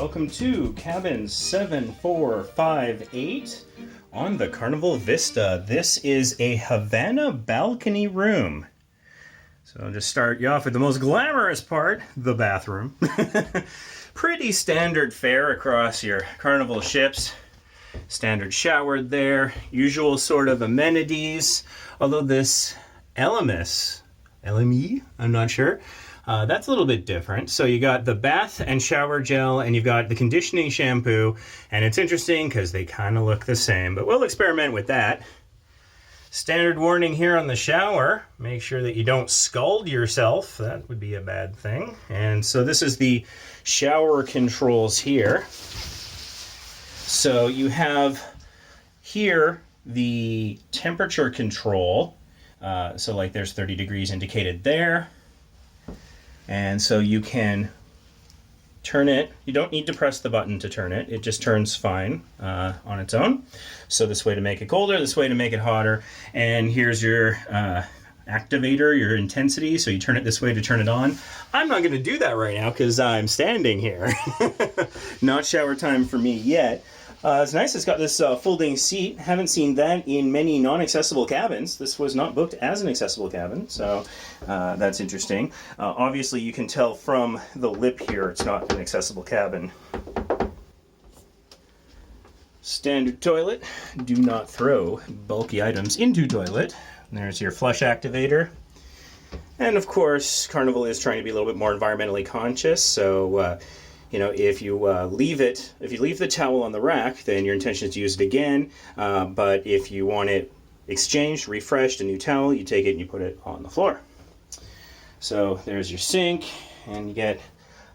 Welcome to cabin 7458 on the Carnival Vista. This is a Havana balcony room. So I'll just start you off with the most glamorous part, the bathroom. Pretty standard fare across your Carnival ships. Standard shower there, usual sort of amenities, although this LME, I'm not sure, that's a little bit different. So you got the bath and shower gel, and you've got the conditioning shampoo, and it's interesting because they kind of look the same, but we'll experiment with that. Standard warning here on the shower, make sure that you don't scald yourself. That would be a bad thing. And so this is the shower controls here. So you have here the temperature control. So like there's 30 degrees indicated there. And so you can turn it. You don't need to press the button to turn it. It just turns fine on its own. So this way to make it colder, this way to make it hotter. And here's your activator, your intensity. So you turn it this way to turn it on. I'm not going to do that right now because I'm standing here. Not shower time for me yet. It's nice. It's got this folding seat. Haven't seen that in many non-accessible cabins. This was not booked as an accessible cabin, so that's interesting. Obviously, you can tell from the lip here it's not an accessible cabin. Standard toilet. Do not throw bulky items into toilet. There's your flush activator. And of course, Carnival is trying to be a little bit more environmentally conscious, so you know, if you leave the towel on the rack, then your intention is to use it again. But if you want it exchanged, refreshed, a new towel, you take it and you put it on the floor. So there's your sink, and you get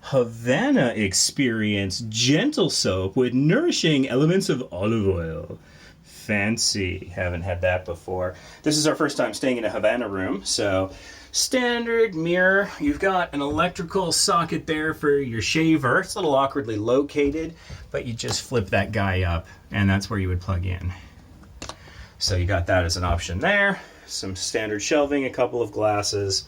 Havana Experience Gentle Soap with nourishing elements of olive oil. Fancy. Haven't had that before. This is our first time staying in a Havana room, so standard mirror. You've got an electrical socket there for your shaver. It's a little awkwardly located, but you just flip that guy up, and that's where you would plug in. So you got that as an option there. Some standard shelving, a couple of glasses,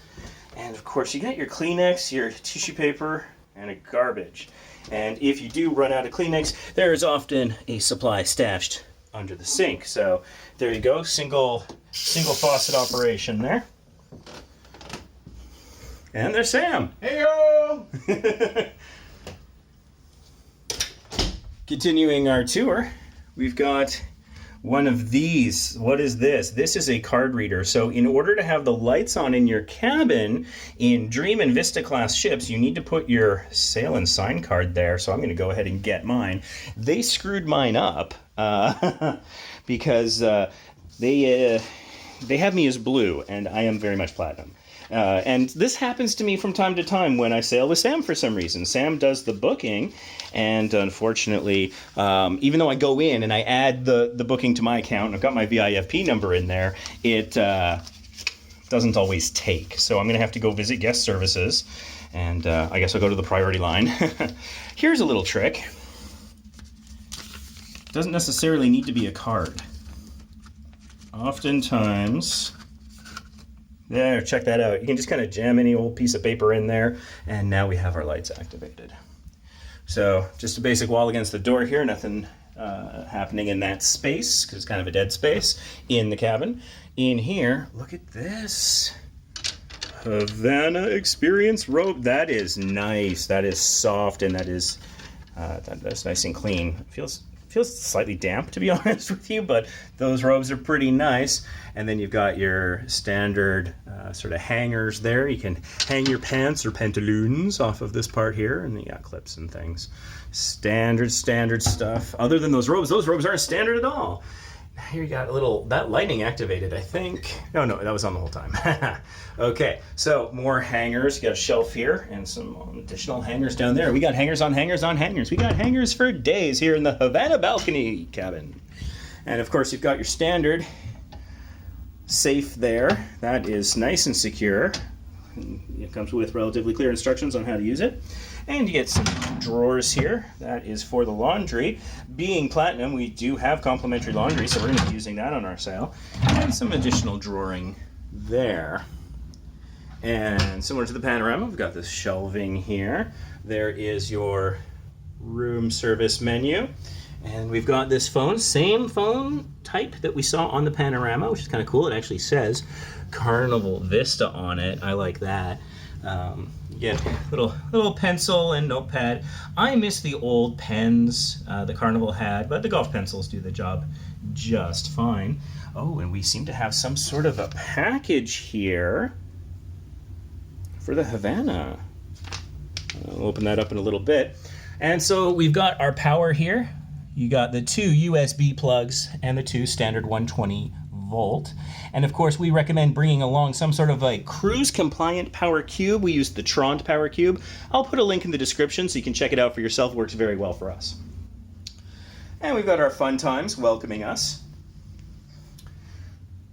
and of course you got your Kleenex, your tissue paper, and a garbage. And if you do run out of Kleenex, there is often a supply stashed under the sink. So there you go, single faucet operation there. And there's Sam. Hey-o! Continuing our tour, we've got one of these. What is this? This is a card reader. So in order to have the lights on in your cabin in Dream and Vista class ships, you need to put your sail and sign card there. So I'm going to go ahead and get mine. They screwed mine up because they have me as blue, and I am very much platinum. And this happens to me from time to time when I sail with Sam for some reason. Sam does the booking, and unfortunately, even though I go in and I add the booking to my account, and I've got my VIFP number in there, it doesn't always take. So I'm going to have to go visit guest services, and I guess I'll go to the priority line. Here's a little trick. Doesn't necessarily need to be a card. Oftentimes... there, check that out. You can just kind of jam any old piece of paper in there, and now we have our lights activated. So just a basic wall against the door here, nothing happening in that space, because it's kind of a dead space in the cabin. In here, look at this. Havana Experience robe. That is nice. That is soft, and that's nice and clean. It feels slightly damp, to be honest with you, but those robes are pretty nice. And then you've got your standard sort of hangers there. You can hang your pants or pantaloons off of this part here, and you got clips and things. Standard stuff. Other than those robes aren't standard at all. Here you got that lighting activated, I think. No, that was on the whole time. Okay, so more hangers. You got a shelf here and some additional hangers down there. We got hangers on hangers on hangers. We got hangers for days here in the Havana balcony cabin. And of course, you've got your standard safe there. That is nice and secure. It comes with relatively clear instructions on how to use it. And you get some drawers here. That is for the laundry. Being platinum, we do have complimentary laundry, so we're going to be using that on our sail. And some additional drawing there. And similar to the panorama, we've got this shelving here. There is your room service menu. And we've got this phone, same phone type that we saw on the panorama, which is kind of cool. It actually says Carnival Vista on it. I like that. You get little pencil and notepad. I miss the old pens the Carnival had, but the golf pencils do the job just fine. Oh, and we seem to have some sort of a package here for the Havana. I'll open that up in a little bit. And so we've got our power here. You got the 2 USB plugs and the 2 standard 120 volt. And of course, we recommend bringing along some sort of a cruise compliant power cube. We use the Trond power cube. I'll put a link in the description so you can check it out for yourself. It works very well for us. And we've got our fun times welcoming us.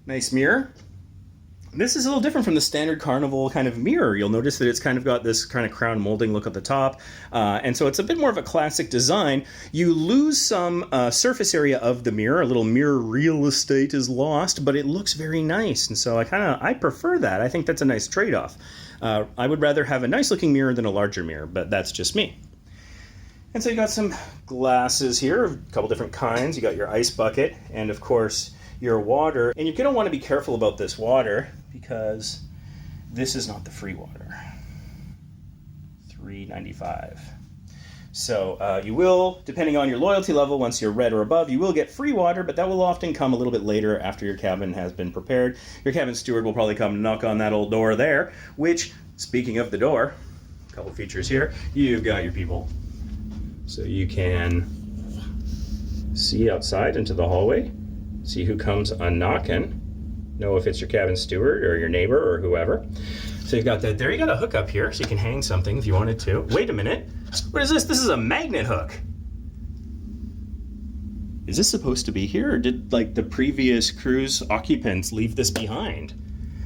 Nice mirror. This is a little different from the standard Carnival kind of mirror. You'll notice that it's kind of got this kind of crown molding look at the top. And so it's a bit more of a classic design. You lose some surface area of the mirror. A little mirror real estate is lost, but it looks very nice. And so I prefer that. I think that's a nice trade-off. I would rather have a nice looking mirror than a larger mirror, but that's just me. And so you got some glasses here, a couple different kinds. You got your ice bucket and of course your water. And you're gonna want to be careful about this water because this is not the free water. $3.95. So you will, depending on your loyalty level, once you're red or above, you will get free water, but that will often come a little bit later after your cabin has been prepared. Your cabin steward will probably come knock on that old door there, which, speaking of the door, a couple features here, you've got your people. So you can see outside into the hallway, see who comes a-knocking, know if it's your cabin steward or your neighbor or whoever. So you've got that there. You got a hook up here so you can hang something if you wanted to. Wait a minute. What is this? This is a magnet hook. Is this supposed to be here, or did like the previous cruise occupants leave this behind?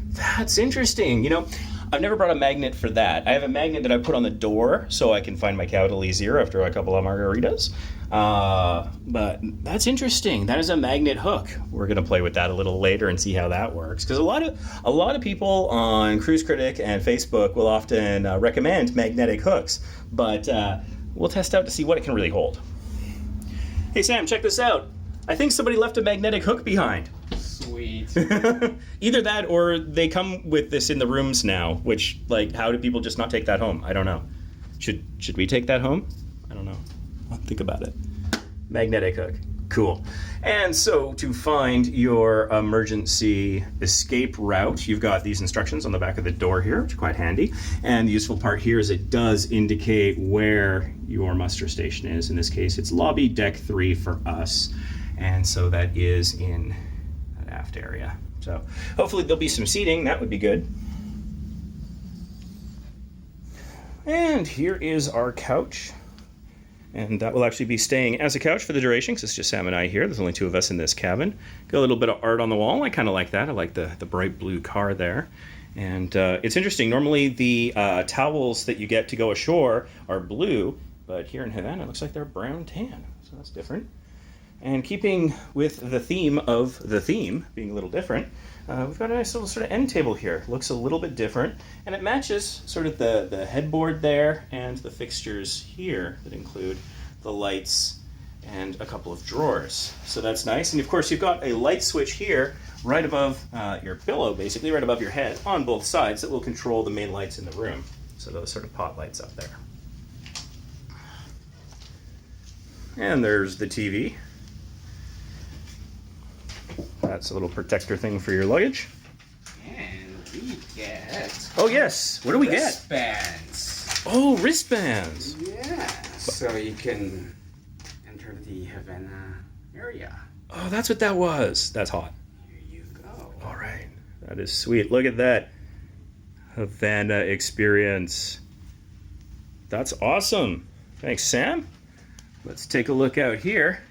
That's interesting. You know, I've never brought a magnet for that. I have a magnet that I put on the door so I can find my cattle easier after a couple of margaritas. But that's interesting. That is a magnet hook. We're gonna play with that a little later and see how that works. Because a lot of people on Cruise Critic and Facebook will often recommend magnetic hooks, but we'll test out to see what it can really hold. Hey Sam, check this out. I think somebody left a magnetic hook behind. Sweet. Either that or they come with this in the rooms now, which, like, how do people just not take that home? I don't know. Should we take that home? I don't know. I'll think about it. Magnetic hook. Cool. And so to find your emergency escape route, you've got these instructions on the back of the door here, which are quite handy. And the useful part here is it does indicate where your muster station is. In this case, it's lobby deck 3 for us. And so that is in that aft area. So hopefully there'll be some seating. That would be good. And here is our couch. And that will actually be staying as a couch for the duration, because it's just Sam and I here. There's only 2 of us in this cabin. Got a little bit of art on the wall. I kind of like that. I like the bright blue car there. And it's interesting. Normally the towels that you get to go ashore are blue, but here in Havana it looks like they're brown tan. So that's different. And keeping with the theme of the theme being a little different, we've got a nice little sort of end table here. Looks a little bit different, and it matches sort of the headboard there and the fixtures here that include the lights and a couple of drawers. So that's nice. And of course you've got a light switch here right above your pillow, basically right above your head on both sides, that will control the main lights in the room. So those sort of pot lights up there. And there's the TV. That's a little protector thing for your luggage. And we get... Oh yes, what do we get? Wristbands. Oh, wristbands. Yeah, so you can enter the Havana area. Oh, that's what that was. That's hot. Here you go. All right, that is sweet. Look at that Havana experience. That's awesome. Thanks, Sam. Let's take a look out here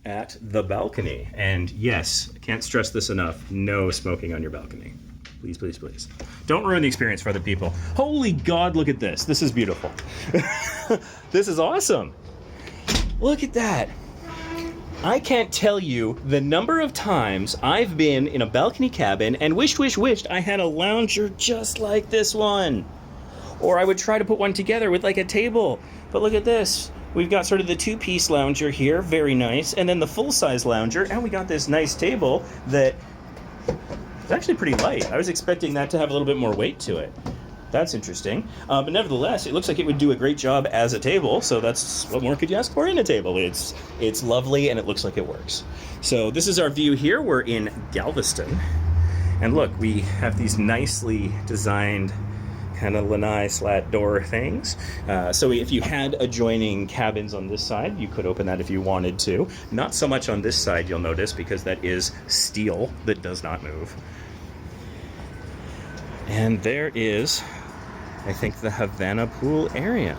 at the balcony. And yes, I can't stress this enough, no smoking on your balcony. Please, please, please. Don't ruin the experience for other people. Holy God, look at this. This is beautiful. This is awesome. Look at that. I can't tell you the number of times I've been in a balcony cabin and wished I had a lounger just like this one. Or I would try to put one together with like a table. But look at this. We've got sort of the two-piece lounger here, very nice, and then the full-size lounger, and we got this nice table that is actually pretty light. I was expecting that to have a little bit more weight to it. That's interesting. But nevertheless, it looks like it would do a great job as a table, so that's what more could you ask for in a table? It's lovely, and it looks like it works. So this is our view here. We're in Galveston. And look, we have these nicely designed kind of lanai slat door things. So if you had adjoining cabins on this side, you could open that if you wanted to. Not so much on this side, you'll notice, because that is steel that does not move. And there is, I think, the Havana Pool area.